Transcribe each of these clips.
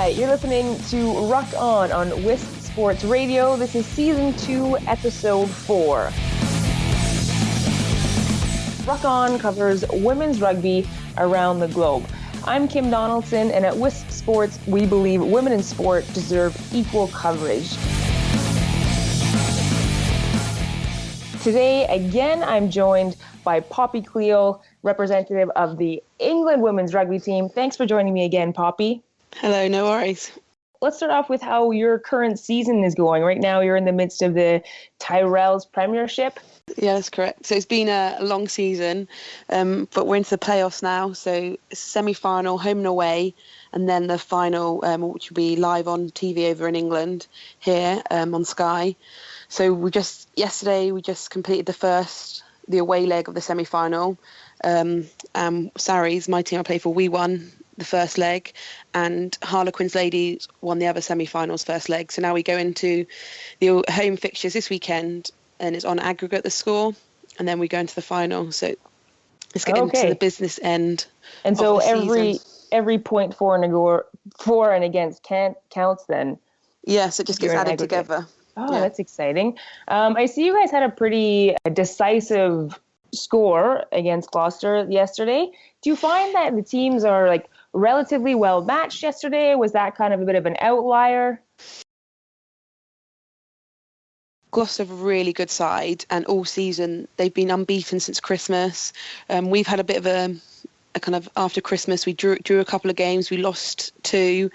right, you're listening to Ruck on Wisp Sports Radio. This is Season 2, Episode 4. Ruck On covers women's rugby around the globe. I'm Kim Donaldson, and at Wisp Sports, we believe women in sport deserve equal coverage. Today, again, I'm joined by Poppy Cleall, representative of the England women's rugby team. Thanks for joining me again, Poppy. Hello, no worries. Let's start off with how your current season is going. Right now, you're in the midst of the Tyrrell's Premiership. Yeah, that's correct. So it's been a long season, but we're into the playoffs now. So semi-final, home and away, and then the final, which will be live on TV over in England here on Sky. So yesterday we just completed the away leg of the semi-final. Saracen, my team I play for, we won the first leg, and Harlequins ladies won the other semi-finals first leg. So now we go into the home fixtures this weekend, and it's on aggregate the score, and then we go into the final. So let's get into the business end. And so every point for and against counts then. Yes, it just gets added together. Oh, yeah. That's exciting. I see you guys had a pretty decisive score against Gloucester yesterday. Do you find that the teams are relatively well matched yesterday? Was that kind of a bit of an outlier? Gloucester have a really good side, and all season they've been unbeaten since Christmas. We've had a bit of a kind of after Christmas, we drew a couple of games, we lost 2,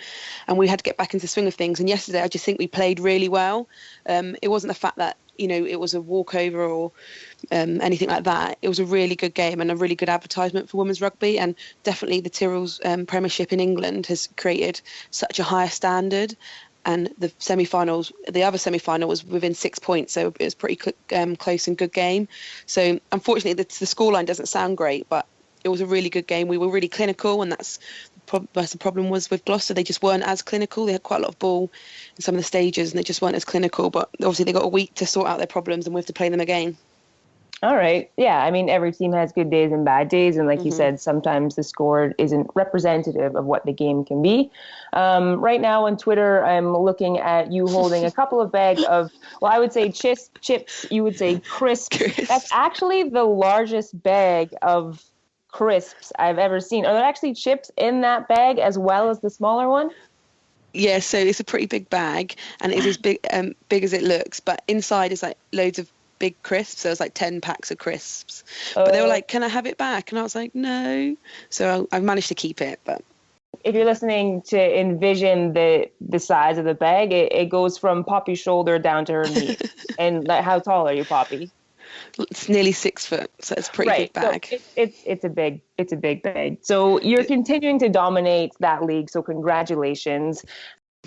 and we had to get back into the swing of things. And yesterday, I just think we played really well. It wasn't the fact that it was a walkover or anything like that. It was a really good game and a really good advertisement for women's rugby, and definitely the Tyrrell's Premiership in England has created such a higher standard. And the other semi-final was within 6 points, so it was pretty close and good game. So unfortunately, the scoreline doesn't sound great, but it was a really good game. We were really clinical, and that's the problem was with Gloucester. They just weren't as clinical. They had quite a lot of ball in some of the stages, and they just weren't as clinical. But obviously, they got a week to sort out their problems, and we have to play them again. All right. Yeah, I mean, every team has good days and bad days. And like you said, sometimes the score isn't representative of what the game can be. Right now on Twitter, I'm looking at you holding a couple of bags of, I would say chips, you would say crisps. That's actually the largest bag of crisps I've ever seen. Are there actually chips in that bag as well as the smaller one? Yeah, so it's a pretty big bag, and it's as big as it looks, but inside is loads of big crisps. So it was 10 packs of crisps. But they were like, can I have it back? And I was like, no. So I managed to keep it. But if you're listening to envision the size of the bag, it goes from Poppy's shoulder down to her knee. And how tall are you, Poppy? It's nearly 6 foot, so it's a pretty big bag. So it's a big bag. So you're continuing to dominate that league, so congratulations.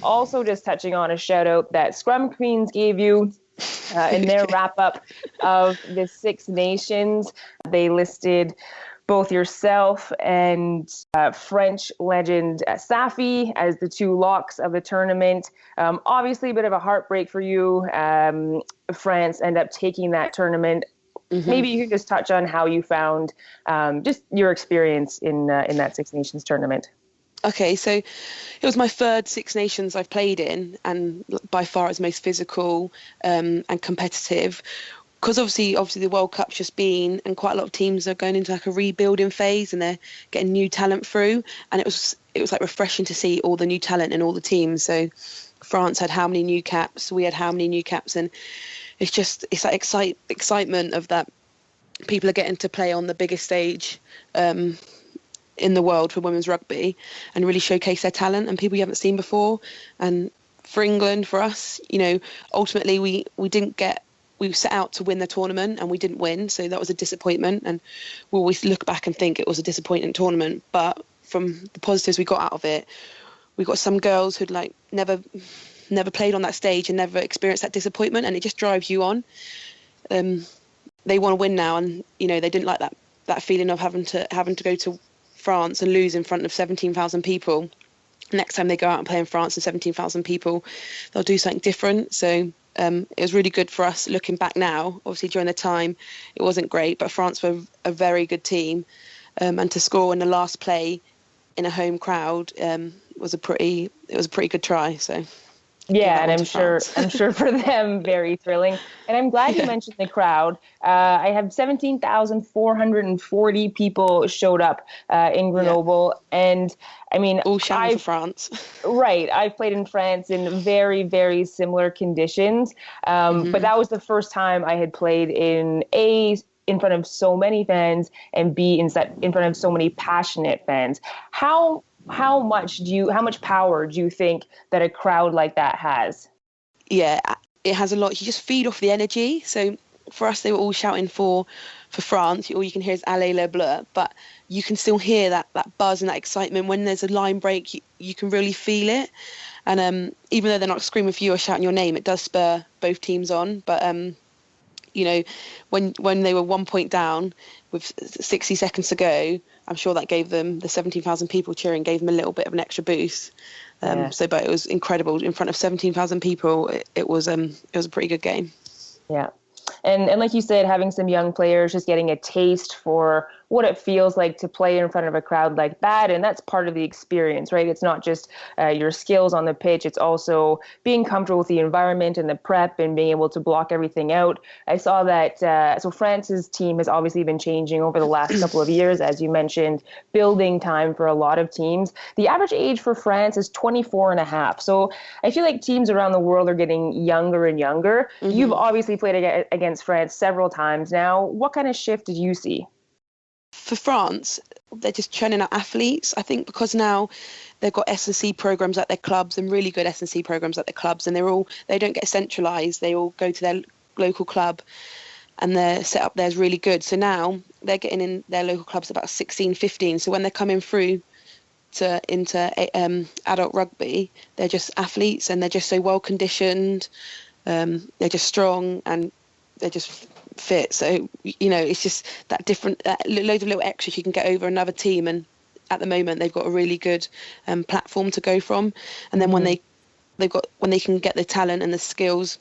Also, just touching on a shout out that Scrum Queens gave you in their wrap up of the Six Nations. They listed both yourself and French legend Safi as the 2 locks of the tournament. Obviously, a bit of a heartbreak for you. France end up taking that tournament. Maybe you could just touch on how you found just your experience in that Six Nations tournament. Okay, so it was my 3rd Six Nations I've played in, and by far it's most physical and competitive. Because obviously the World Cup's just been, and quite a lot of teams are going into a rebuilding phase, and they're getting new talent through. And it was refreshing to see all the new talent in all the teams. So France had how many new caps? We had how many new caps? And it's that excitement of that people are getting to play on the biggest stage in the world for women's rugby, and really showcase their talent and people you haven't seen before. And for England, for us, ultimately we set out to win the tournament, and we didn't win, so that was a disappointment. And we'll always look back and think it was a disappointing tournament. But from the positives we got out of it, we got some girls who'd never played on that stage and never experienced that disappointment, and it just drives you on. They want to win now, and they didn't like that feeling of having to go to France and lose in front of 17,000 people. Next time they go out and play in France and 17,000 people, they'll do something different. So it was really good for us looking back now. Obviously, during the time, it wasn't great, but France were a very good team. And to score in the last play in a home crowd, was a pretty good try. So yeah, and I'm sure for them, very thrilling. And I'm glad you mentioned the crowd. I have 17,440 people showed up in Grenoble, and I mean, all shouting for France. Right, I've played in France in very, very similar conditions, but that was the first time I had played in front of so many fans, and B in front of so many passionate fans. How much power do you think that a crowd like that has? Yeah, it has a lot. You just feed off the energy. So for us, they were all shouting for France. All you can hear is Allez le bleu, but you can still hear that buzz and that excitement. When there's a line break, you can really feel it. And even though they're not screaming for you or shouting your name, it does spur both teams on. But you know, when they were 1 point down with 60 seconds to go, I'm sure that gave them, the 17,000 people cheering, gave them a little bit of an extra boost. But it was incredible in front of 17,000 people. It was a pretty good game. Yeah. And like you said, having some young players just getting a taste for what it feels like to play in front of a crowd like that. And that's part of the experience, right? It's not just your skills on the pitch. It's also being comfortable with the environment and the prep and being able to block everything out. I saw that, so France's team has obviously been changing over the last couple of years, as you mentioned, building time for a lot of teams. The average age for France is 24 and a half. So I feel like teams around the world are getting younger and younger. Mm-hmm. You've obviously played against France several times now. What kind of shift did you see? For France, they're just churning out athletes, I think, because now they've got S&C programs at their clubs, and really good S&C programs at their clubs, and they don't get centralised. They all go to their local club, and their setup there is really good. So now they're getting in their local clubs about 16, 15. So when they're coming through into adult rugby, they're just athletes, and they're just so well conditioned. They're just strong, and they're just fit. So, you know, it's just that different, loads of little extras you can get over another team. And at the moment, they've got a really good platform to go from. And then when they can get the talent and the skills,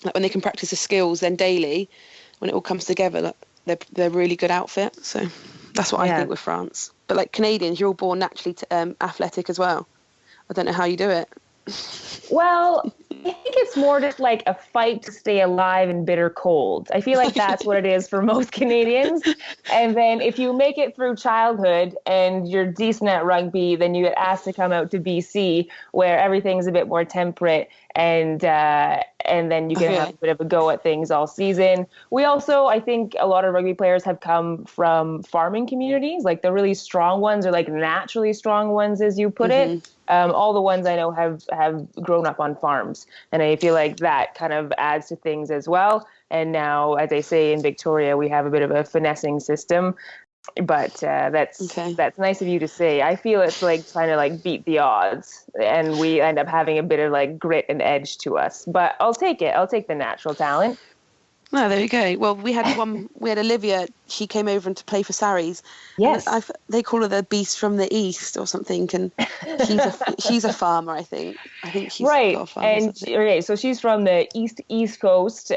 like when they can practice the skills, then daily, when it all comes together, they're a really good outfit. So that's what I think with France. But like Canadians, you're all born naturally athletic as well. I don't know how you do it. Well, I think it's more just like a fight to stay alive in bitter cold. I feel like that's what it is for most Canadians. And then if you make it through childhood and you're decent at rugby, then you get asked to come out to BC, where everything's a bit more temperate, and then you can have a bit of a go at things all season. We also, I think a lot of rugby players have come from farming communities, like the really strong ones, or like naturally strong ones, as you put it. All the ones I know have grown up on farms, and I feel like that kind of adds to things as well. And now, as I say, in Victoria, we have a bit of a finessing system, but that's nice of you to say. I feel it's like trying to like beat the odds, and we end up having a bit of like grit and edge to us. But I'll take it. I'll take the natural talent. No, there you go. Well, we had Olivia. She came over to play for Saracen. Yes. They call her the beast from the east or something, and she's a farmer, I think. I think she's right. Got a farm And so she's from the East Coast.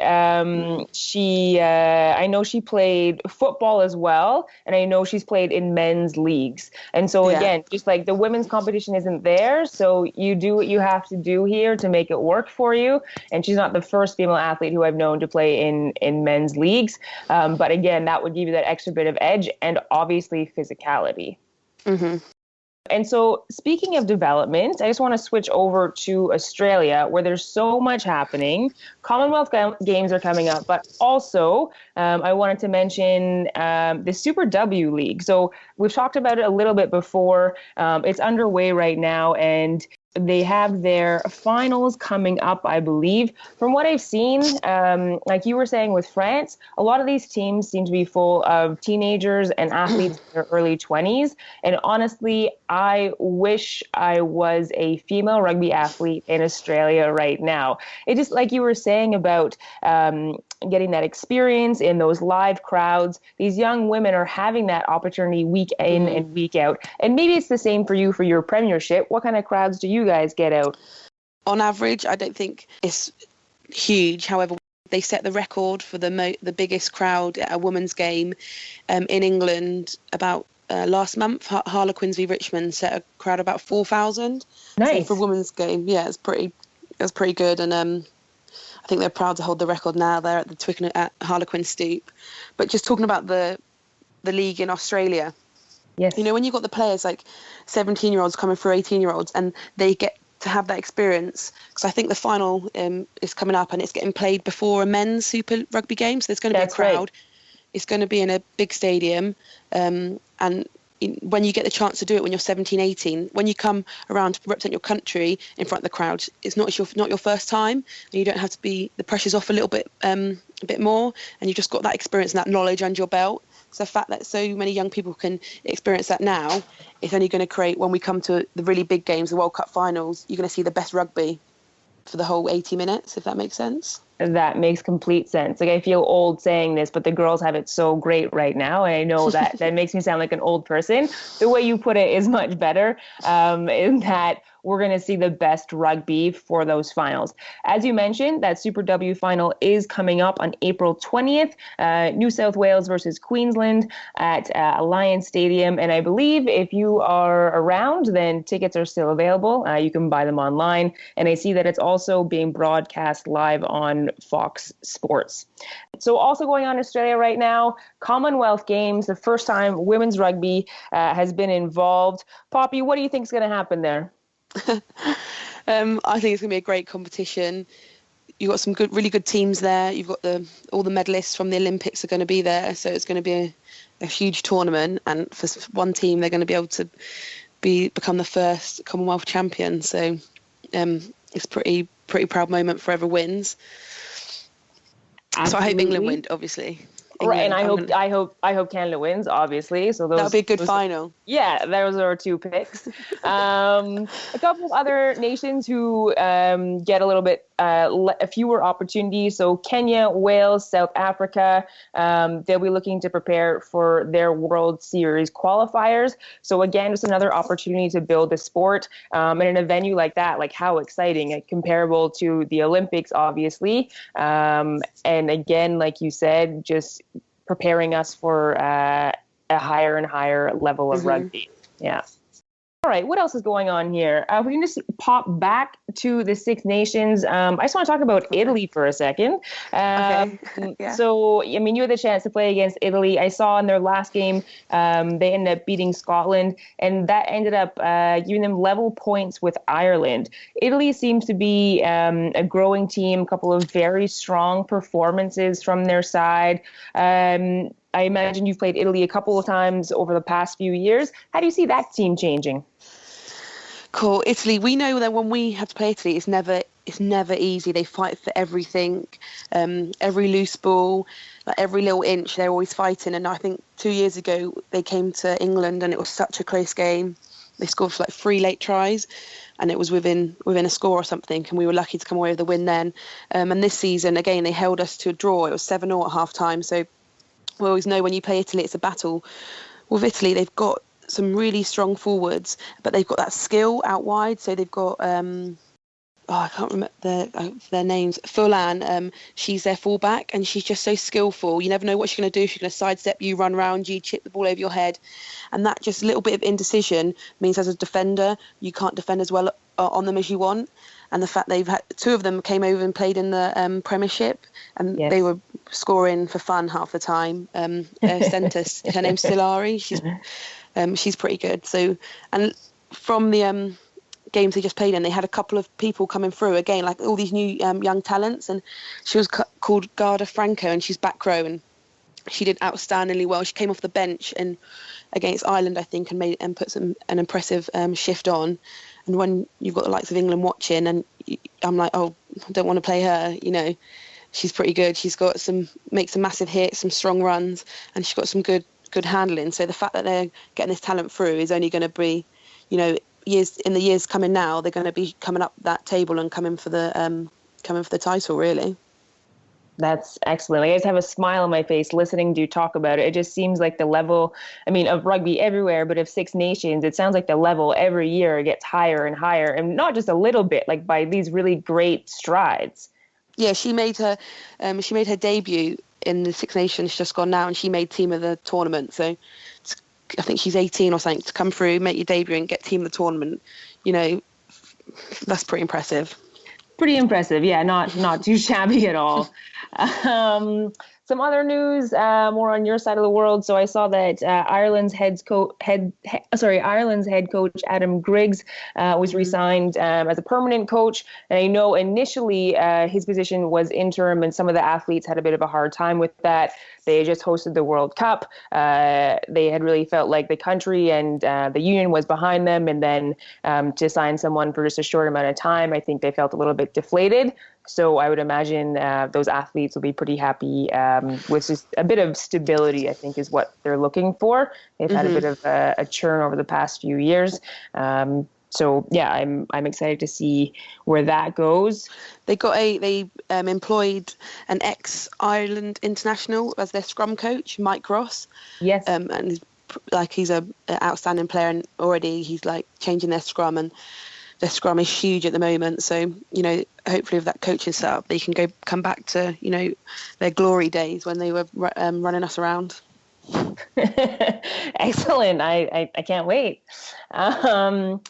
She I know she played football as well, and I know she's played in men's leagues. And so again, just like the women's competition isn't there, so you do what you have to do here to make it work for you. And she's not the first female athlete who I've known to play in men's leagues. But again, that would give you that extra bit of edge, and obviously physicality. Mm-hmm. And so speaking of development, I just want to switch over to Australia, where there's so much happening. Commonwealth Games are coming up, but also I wanted to mention the Super W League. So we've talked about it a little bit before. It's underway right now, and they have their finals coming up, I believe. From what I've seen, like you were saying with France, a lot of these teams seem to be full of teenagers and athletes in their early 20s. And honestly, I wish I was a female rugby athlete in Australia right now. It just, like you were saying about getting that experience in those live crowds, these young women are having that opportunity week in and week out. And maybe it's the same for you for your premiership. What kind of crowds do you guys get out? On average, I don't think it's huge. However, They set the record for the biggest crowd at a women's game in England about last month. Harlequins v Richmond set a crowd about 4,000. Nice. So for a women's game, yeah, it's pretty good. And I think they're proud to hold the record now. They're at the Twickenham at Harlequin Stoop. But just talking about the league in Australia, yes, you know, when you've got the players like 17-year-olds coming through 18-year-olds, and they get to have that experience, because I think the final is coming up and it's getting played before a men's Super Rugby game, so there's going to be a crowd. Right. It's going to be in a big stadium, and when you get the chance to do it when you're 17, 18, when you come around to represent your country in front of the crowd, it's not your first time, and you don't have to be, the pressure's off a bit more, and you've just got that experience and that knowledge under your belt. So the fact that so many young people can experience that now, it's only going to create, when we come to the really big games, the World Cup finals, you're going to see the best rugby for the whole 80 minutes, if that makes sense. That makes complete sense. Like, I feel old saying this, but the girls have it so great right now. And I know that makes me sound like an old person. The way you put it is much better, in that we're going to see the best rugby for those finals. As you mentioned, that Super W final is coming up on April 20th, New South Wales versus Queensland at Alliance Stadium. And I believe if you are around, then tickets are still available. You can buy them online. And I see that it's also being broadcast live on Fox Sports. So also going on in Australia right now, Commonwealth Games, the first time women's rugby has been involved. Poppy, what do you think is going to happen there? I think it's going to be a great competition. You've got some really good teams there. You've got all the medalists from the Olympics are going to be there, so it's going to be a huge tournament. And for one team, they're going to be able to become the first Commonwealth champion. So it's pretty proud moment for whoever wins. Absolutely. So I hope England win, obviously. Right, and I hope Canada wins, obviously. So that'll be a good final. Yeah, those are our two picks. A couple of other nations who get a little bit fewer opportunities. So Kenya, Wales, South Africa, they'll be looking to prepare for their World Series qualifiers. So again, just another opportunity to build the sport. And in a venue like that, like how exciting, comparable to the Olympics, obviously. And again, like you said, just preparing us for a higher and higher level of rugby. Yeah. All right, what else is going on here? We can just pop back to the Six Nations. I just want to talk about Italy for a second. Yeah. So, I mean, you had the chance to play against Italy. I saw in their last game, they ended up beating Scotland, and that ended up giving them level points with Ireland. Italy seems to be a growing team, a couple of very strong performances from their side. I imagine you've played Italy a couple of times over the past few years. How do you see that team changing? Cool. Italy, we know that when we have to play Italy, it's never easy. They fight for everything, every loose ball, like every little inch, they're always fighting. And I think 2 years ago, they came to England and it was such a close game. They scored for like 3 late tries and it was within a score or something. And we were lucky to come away with a win then. And this season, again, they held us to a draw. It was 7-0 at half time. So we always know when you play Italy, it's a battle. With Italy, they've got some really strong forwards, but they've got that skill out wide. So they've got, I can't remember their names. Fulan, she's their fullback, and she's just so skillful. You never know what she's going to do. She's going to sidestep you, run around you, chip the ball over your head. And that just little bit of indecision means as a defender, you can't defend as well on them as you want. And the fact they've had 2 of them came over and played in the Premiership, and they were scoring for fun half the time. Centre, her name's Silari. She's pretty good. So, and from the games they just played in, they had a couple of people coming through again, like all these new young talents. And she was called Garda Franco, and she's back row, and she did outstandingly well. She came off the bench and against Ireland, I think, and put an impressive shift on. And when you've got the likes of England watching, and I'm like, oh, I don't want to play her. You know, she's pretty good. She's got makes some massive hits, some strong runs, and she's got some good handling. So the fact that they're getting this talent through is only going to be, you know, years coming now, they're going to be coming up that table and coming for the title, really. That's excellent. I just have a smile on my face listening to you talk about it. It just seems like the level, I mean, of rugby everywhere, but of Six Nations, it sounds like the level every year gets higher and higher, and not just a little bit, like by these really great strides. Yeah, she made her debut in the Six Nations just gone now, and she made team of the tournament. So I think she's 18 or something, to come through, make your debut and get team of the tournament. You know, that's pretty impressive. Pretty impressive. Yeah, not too shabby at all. Some other news, more on your side of the world. So I saw that Ireland's head coach Adam Griggs was re-signed as a permanent coach. And I know initially his position was interim, and some of the athletes had a bit of a hard time with that. They just hosted the World Cup. They had really felt like the country and the union was behind them, and then to sign someone for just a short amount of time, I think they felt a little bit deflated. So I would imagine those athletes will be pretty happy with just a bit of stability, I think, is what they're looking for. They've had a bit of a churn over the past few years. So yeah, I'm excited to see where that goes. They employed an ex-Ireland international as their scrum coach, Mike Ross. Yes. And he's an outstanding player, and already he's like changing their scrum, and their scrum is huge at the moment. So, you know, hopefully with that coaching setup, they can come back to, you know, their glory days when they were running us around. Excellent. I can't wait. And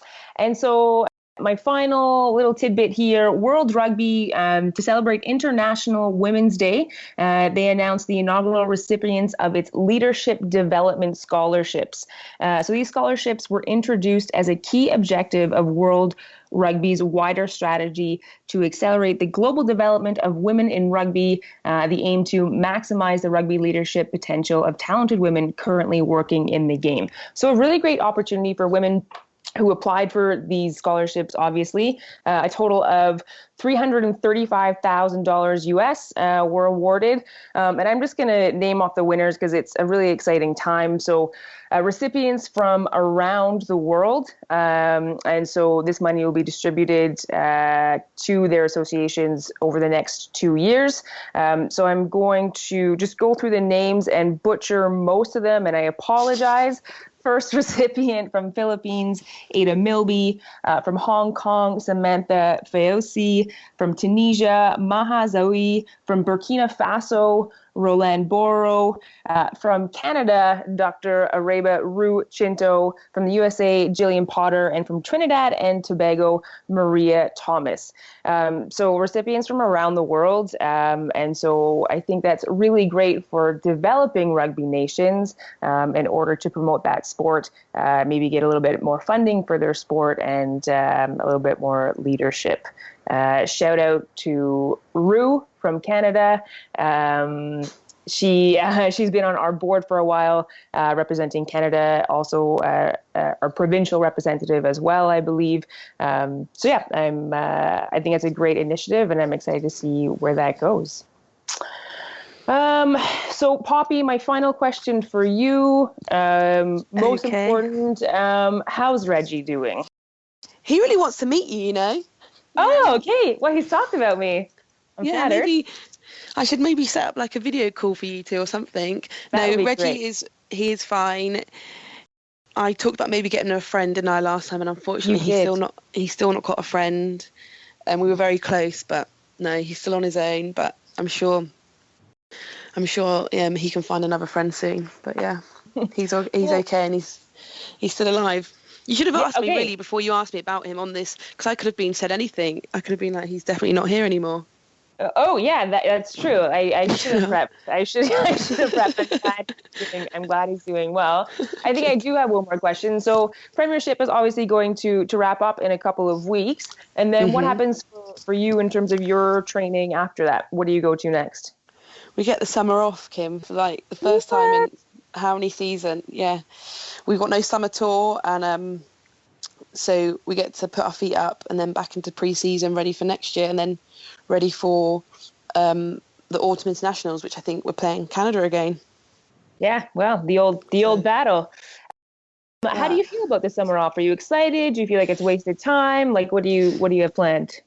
so my final little tidbit here, World Rugby, to celebrate International Women's Day, they announced the inaugural recipients of its Leadership Development Scholarships. So these scholarships were introduced as a key objective of World Rugby's wider strategy to accelerate the global development of women in rugby, the aim to maximize the rugby leadership potential of talented women currently working in the game. So a really great opportunity for women who applied for these scholarships, obviously. A total of $335,000 US were awarded. And I'm just going to name off the winners because it's a really exciting time. So recipients from around the world. And so this money will be distributed to their associations over the next 2 years. So I'm going to just go through the names and butcher most of them, and I apologize. First recipient from Philippines, Ada Milby. From Hong Kong, Samantha Feosi. From Tunisia, Maha Zawi. From Burkina Faso, Roland Boro. From Canada, Dr. Areba Ru Chinto. From the USA, Jillian Potter. And from Trinidad and Tobago, Maria Thomas. So recipients from around the world. And so I think that's really great for developing rugby nations in order to promote that sport, maybe get a little bit more funding for their sport and a little bit more leadership. Shout out to Rue from Canada. She's been on our board for a while, representing Canada, also our provincial representative as well, I believe. So yeah, I think it's a great initiative, and I'm excited to see where that goes. So Poppy, my final question for you, most important, how's Reggie doing? He really wants to meet you, you know. Oh, okay. Well, he's talked about me. I'm flattered. Maybe I should maybe set up like a video call for you two or something. That would be Reggie great. He is fine. I talked about maybe getting a friend, didn't I, last time, and unfortunately he's still not got a friend. And we were very close, but no, he's still on his own. But I'm sure he can find another friend soon. But yeah, he's okay, and he's still alive. You should have asked me really before you asked me about him on this, because I could have said anything. I could have been like, he's definitely not here anymore. Oh yeah, that's true. I should have prepped. I should have prepped. I'm glad he's doing well. I think I do have one more question. So Premiership is obviously going to wrap up in a couple of weeks, and then what happens for you in terms of your training after that? What do you go to next? We get the summer off, Kim, for like the first time in how many seasons? Yeah, we've got no summer tour, and so we get to put our feet up and then back into pre-season, ready for next year, and then ready for the autumn internationals, which I think we're playing Canada again. Yeah, well, the old battle. How do you feel about the summer off? Are you excited? Do you feel like it's wasted time? Like, what do you have planned?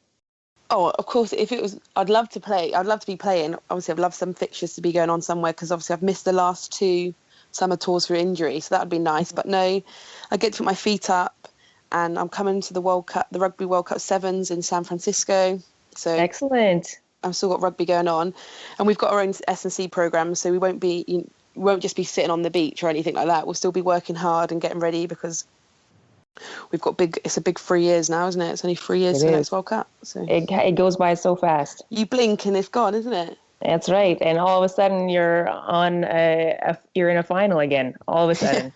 Oh, of course, if it was, I'd love to play. I'd love to be playing. Obviously, I'd love some fixtures to be going on somewhere, because obviously I've missed the last 2 summer tours through injury, so that would be nice. But no, I get to put my feet up, and I'm coming to the World Cup, the Rugby World Cup Sevens in San Francisco. So excellent. I've still got rugby going on, and we've got our own S&C program, so we won't just be sitting on the beach or anything like that. We'll still be working hard and getting ready, because it's a big 3 years now, isn't it? It's only 3 years to the next World Cup. So it goes by so fast. You blink and it's gone, isn't it? That's right. And all of a sudden you're you're in a final again. All of a sudden.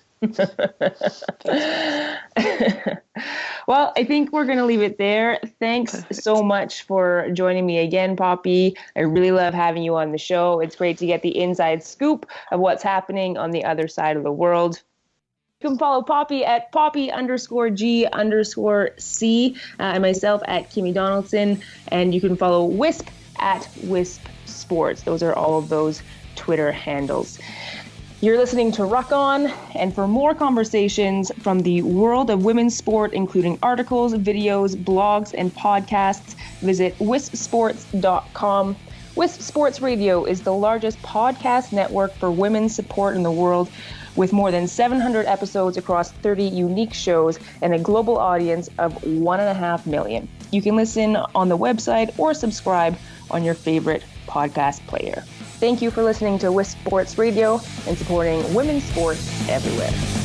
Well, I think we're going to leave it there. Thanks so much for joining me again, Poppy. I really love having you on the show. It's great to get the inside scoop of what's happening on the other side of the world. You can follow Poppy at Poppy_G_C and myself at Kimmy Donaldson. And you can follow Wisp at Wisp Sports. Those are all of those Twitter handles. You're listening to Ruck On, and for more conversations from the world of women's sport, including articles, videos, blogs, and podcasts, visit wispsports.com. Wisp Sports Radio is the largest podcast network for women's support in the world, with more than 700 episodes across 30 unique shows and a global audience of 1.5 million. You can listen on the website or subscribe on your favorite podcast player. Thank you for listening to Wisp Sports Radio and supporting women's sports everywhere.